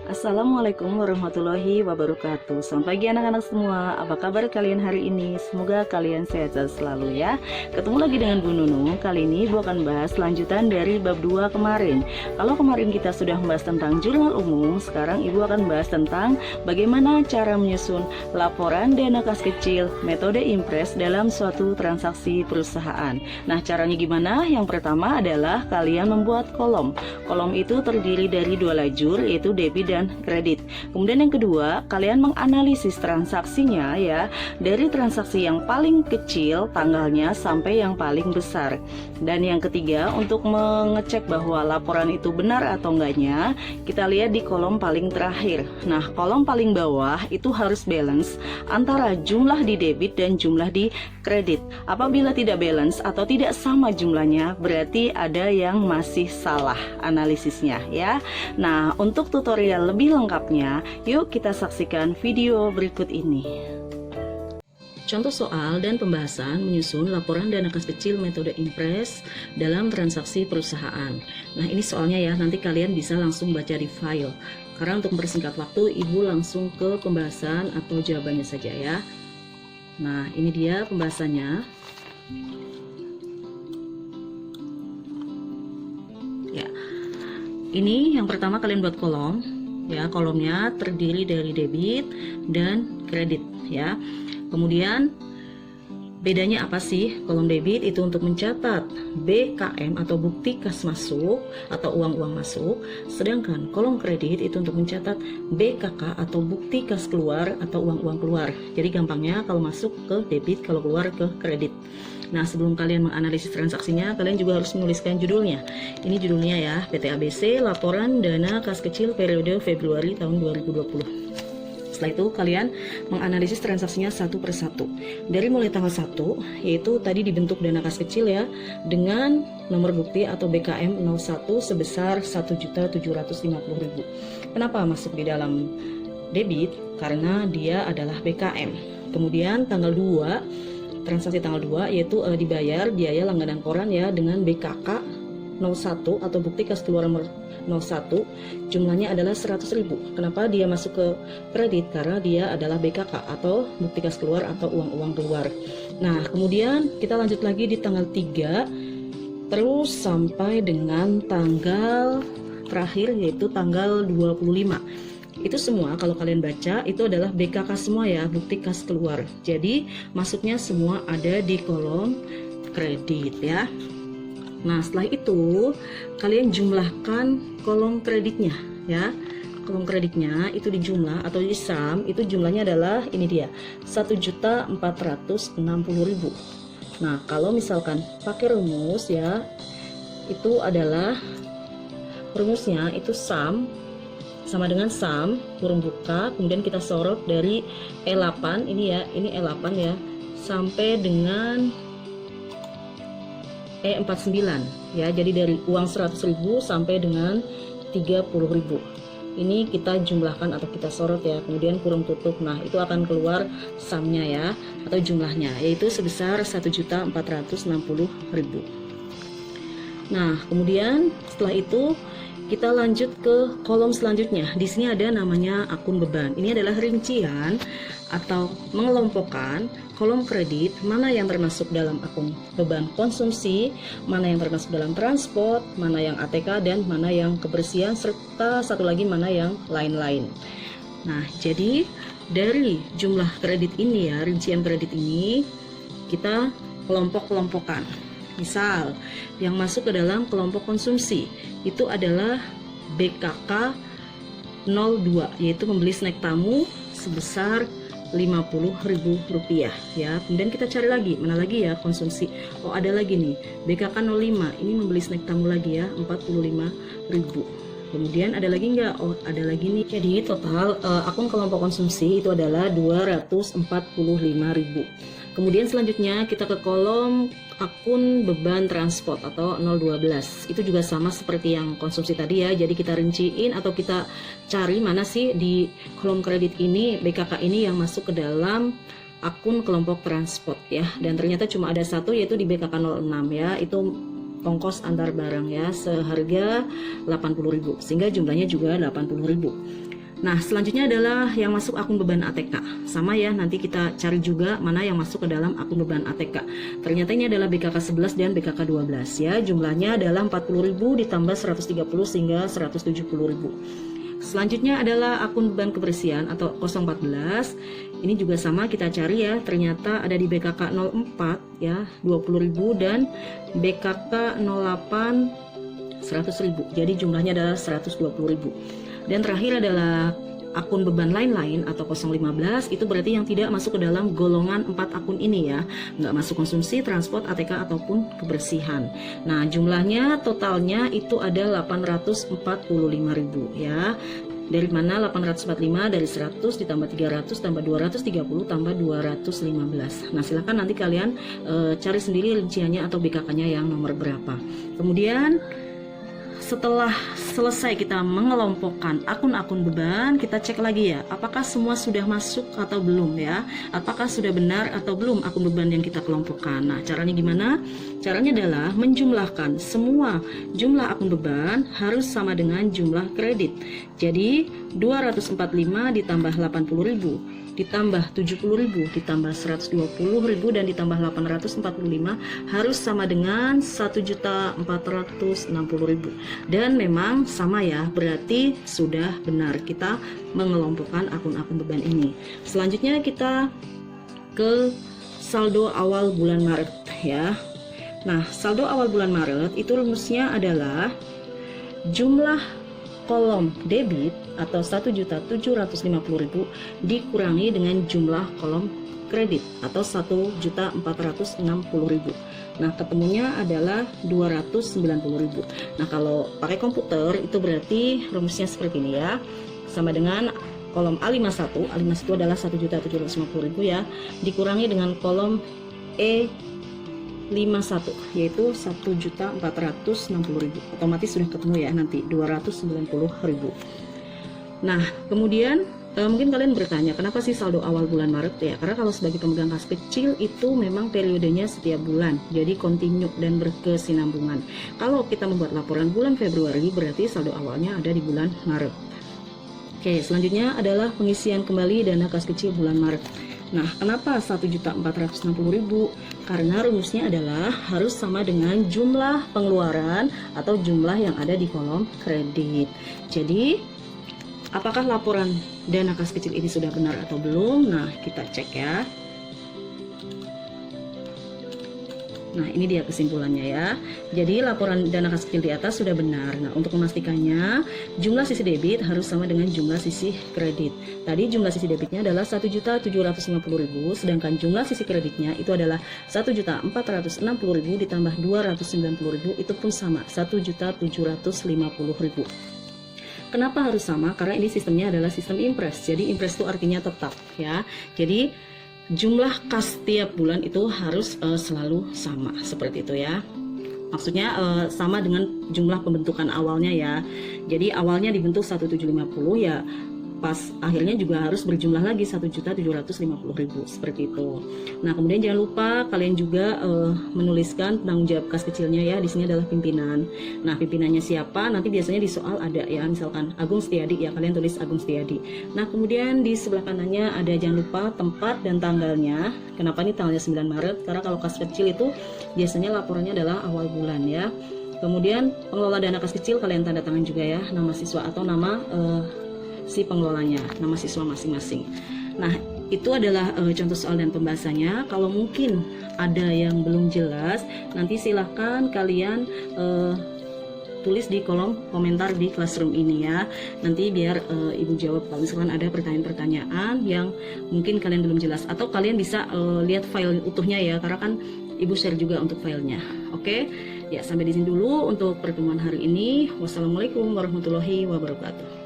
Assalamualaikum warahmatullahi wabarakatuh. Selamat pagi anak-anak semua. Apa kabar kalian hari ini? Semoga kalian sehat selalu ya. Ketemu lagi dengan Bu Nunung. Kali ini Ibu akan bahas lanjutan dari bab 2 kemarin. Kalau kemarin kita sudah membahas tentang jurnal umum, sekarang Ibu akan bahas tentang bagaimana cara menyusun laporan dana kas kecil metode impres dalam suatu transaksi perusahaan. Nah, caranya gimana? Yang pertama adalah kalian membuat kolom. Kolom itu terdiri dari 2 lajur, yaitu debit dan kredit. Kemudian yang kedua, kalian menganalisis transaksinya ya, dari transaksi yang paling kecil tanggalnya sampai yang paling besar. Dan yang ketiga, untuk mengecek bahwa laporan itu benar atau enggaknya, kita lihat di kolom paling terakhir. Nah, kolom paling bawah itu harus balance antara jumlah di debit dan jumlah di kredit. Apabila tidak balance atau tidak sama jumlahnya, berarti ada yang masih salah analisisnya ya. Nah, untuk tutorial lebih lengkapnya, yuk kita saksikan video berikut ini. Contoh soal dan pembahasan menyusun laporan dana kas kecil metode impres dalam transaksi perusahaan. Nah, ini soalnya ya, nanti kalian bisa langsung baca di file. Karena untuk mempersingkat waktu, Ibu langsung ke pembahasan atau jawabannya saja ya. Nah, ini dia pembahasannya. Ya. Ini yang pertama kalian buat kolom. Ya, kolomnya terdiri dari debit dan kredit ya. Kemudian bedanya apa sih? Kolom debit itu untuk mencatat BKM atau bukti kas masuk atau uang-uang masuk, sedangkan kolom kredit itu untuk mencatat BKK atau bukti kas keluar atau uang-uang keluar. Jadi gampangnya kalau masuk ke debit, kalau keluar ke kredit. Nah, sebelum kalian menganalisis transaksinya, kalian juga harus menuliskan judulnya. Ini judulnya ya, PT ABC Laporan Dana Kas Kecil periode Februari tahun 2020. Setelah itu kalian menganalisis transaksinya satu per satu. Dari mulai tanggal 1, yaitu tadi dibentuk dana kas kecil ya, dengan nomor bukti atau BKM 01 sebesar 1.750.000. Kenapa masuk di dalam debit? Karena dia adalah BKM. Kemudian tanggal 2, transaksi tanggal 2 yaitu dibayar biaya langganan koran ya dengan BKK 01 atau bukti kas keluar nomor 01, jumlahnya adalah 100.000. Kenapa dia masuk ke kredit? Karena dia adalah BKK atau bukti kas keluar atau uang-uang keluar. Nah, kemudian kita lanjut lagi di tanggal 3 terus sampai dengan tanggal terakhir yaitu tanggal 25. Itu semua kalau kalian baca itu adalah BKK semua ya, bukti kas keluar. Jadi masuknya semua ada di kolom kredit ya. Nah, setelah itu kalian jumlahkan kolom kreditnya ya. Kolom kreditnya itu dijumlah atau di sum, itu jumlahnya adalah ini dia, 1.460.000. Nah, kalau misalkan pakai rumus ya, itu adalah rumusnya itu sum sama dengan sum kurung buka, kemudian kita sorot dari E8 ini ya, ini E8 ya, sampai dengan E49 ya. Jadi dari uang 100.000 sampai dengan 30.000. Ini kita jumlahkan atau kita sorot ya, kemudian kurung tutup. Nah, itu akan keluar sumnya ya, atau jumlahnya, yaitu sebesar 1.460.000. Nah, kemudian setelah itu kita lanjut ke kolom selanjutnya. Di sini ada namanya akun beban. Ini adalah rincian atau mengelompokkan kolom kredit, mana yang termasuk dalam akun beban konsumsi, mana yang termasuk dalam transport, mana yang ATK, dan mana yang kebersihan, serta satu lagi mana yang lain-lain. Nah, jadi dari jumlah kredit ini ya, rincian kredit ini kita kelompok-kelompokkan. Misal, yang masuk ke dalam kelompok konsumsi itu adalah BKK 02, yaitu membeli snack tamu sebesar Rp50.000 ya. Kemudian kita cari lagi, mana lagi ya konsumsi. Oh, ada lagi nih, BKK 05, ini membeli snack tamu lagi ya, Rp45.000. Kemudian ada lagi nggak? Oh, ada lagi nih. Jadi total akun kelompok konsumsi itu adalah Rp245.000. Kemudian selanjutnya kita ke kolom akun beban transport atau 012. Itu juga sama seperti yang konsumsi tadi ya. Jadi kita rinciin atau kita cari mana sih di kolom kredit ini, BKK ini yang masuk ke dalam akun kelompok transport ya. Dan ternyata cuma ada satu, yaitu di BKK 06 ya. Itu ongkos antar barang ya, seharga 80.000, sehingga jumlahnya juga 80.000. Nah, selanjutnya adalah yang masuk akun beban ATK. Sama ya, nanti kita cari juga mana yang masuk ke dalam akun beban ATK. Ternyata ini adalah BKK 11 dan BKK 12 ya. Jumlahnya adalah 40.000 ditambah 130 sehingga 170.000. Selanjutnya adalah akun beban kebersihan atau 014. Ini juga sama, kita cari ya. Ternyata ada di BKK 04 ya, 20.000 dan BKK 08 100.000. Jadi jumlahnya adalah 120.000. Dan terakhir adalah akun beban lain-lain atau 015, itu berarti yang tidak masuk ke dalam golongan 4 akun ini ya, nggak masuk konsumsi, transport, ATK ataupun kebersihan. Nah, jumlahnya totalnya itu ada 845.000 ya. Dari mana 845 dari 100 ditambah 300 tambah 230 tambah 215. Nah, silakan nanti kalian cari sendiri rinciannya atau BKK-nya yang nomor berapa. Kemudian setelah selesai kita mengelompokkan akun-akun beban, kita cek lagi ya, apakah semua sudah masuk atau belum ya, apakah sudah benar atau belum akun beban yang kita kelompokkan. Nah, caranya gimana? Caranya adalah menjumlahkan semua jumlah akun beban harus sama dengan jumlah kredit. Jadi 245 ditambah 80.000 ditambah 70.000 ditambah 120.000 dan ditambah 845 harus sama dengan 1.460.000. Dan memang sama ya, berarti sudah benar kita mengelompokkan akun-akun beban ini. Selanjutnya kita ke saldo awal bulan Maret ya. Nah, saldo awal bulan Maret itu rumusnya adalah jumlah kolom debit atau 1.750.000 dikurangi dengan jumlah kolom kredit atau 1.460.000. Nah, ketemunya adalah 290.000. Nah, kalau pakai komputer itu berarti rumusnya seperti ini ya. Sama dengan kolom A51, A51 adalah 1.750.000 ya, dikurangi dengan kolom E51 yaitu 1.460.000. Otomatis sudah ketemu ya nanti 290.000. Nah, kemudian mungkin kalian bertanya, kenapa sih saldo awal bulan Maret ya? Karena kalau sebagai pemegang kas kecil itu memang periodenya setiap bulan, jadi kontinu dan berkesinambungan. Kalau kita membuat laporan bulan Februari, berarti saldo awalnya ada di bulan Maret. Oke, selanjutnya adalah pengisian kembali dana kas kecil bulan Maret. Nah, kenapa 1.460.000? Karena rumusnya adalah harus sama dengan jumlah pengeluaran atau jumlah yang ada di kolom kredit. Jadi, apakah laporan dana kas kecil ini sudah benar atau belum? Nah, kita cek ya. Nah, ini dia kesimpulannya ya. Jadi laporan dana kas kecil di atas sudah benar. Nah, untuk memastikannya, jumlah sisi debit harus sama dengan jumlah sisi kredit. Tadi jumlah sisi debitnya adalah 1.750.000, sedangkan jumlah sisi kreditnya itu adalah 1.460.000 ditambah 290.000, itu pun sama, 1.750.000. Kenapa harus sama? Karena ini sistemnya adalah sistem impres. Jadi impres itu artinya tetap ya. Jadi jumlah kas tiap bulan itu harus selalu sama seperti itu ya. Maksudnya sama dengan jumlah pembentukan awalnya ya. Jadi awalnya dibentuk 1.750 ya, pas akhirnya juga harus berjumlah lagi 1.750.000 seperti itu. Nah, kemudian jangan lupa kalian juga menuliskan penanggung jawab kas kecilnya ya. Di sini adalah pimpinan. Nah, pimpinannya siapa? Nanti biasanya di soal ada ya, misalkan Agung Setiadi ya, kalian tulis Agung Setiadi. Nah, kemudian di sebelah kanannya ada jangan lupa tempat dan tanggalnya. Kenapa nih tanggalnya 9 Maret? Karena kalau kas kecil itu biasanya laporannya adalah awal bulan ya. Kemudian pengelola dana kas kecil kalian tanda tangan juga ya, nama siswa atau nama si pengelolanya, nama siswa masing-masing. Nah, itu adalah contoh soal dan pembahasannya. Kalau mungkin ada yang belum jelas, nanti silahkan kalian tulis di kolom komentar di Classroom ini ya. Nanti biar Ibu jawab kalau misalkan ada pertanyaan-pertanyaan yang mungkin kalian belum jelas, atau kalian bisa lihat file utuhnya ya, karena kan Ibu share juga untuk filenya. Oke, ya sampai di sini dulu untuk pertemuan hari ini. Wassalamualaikum warahmatullahi wabarakatuh.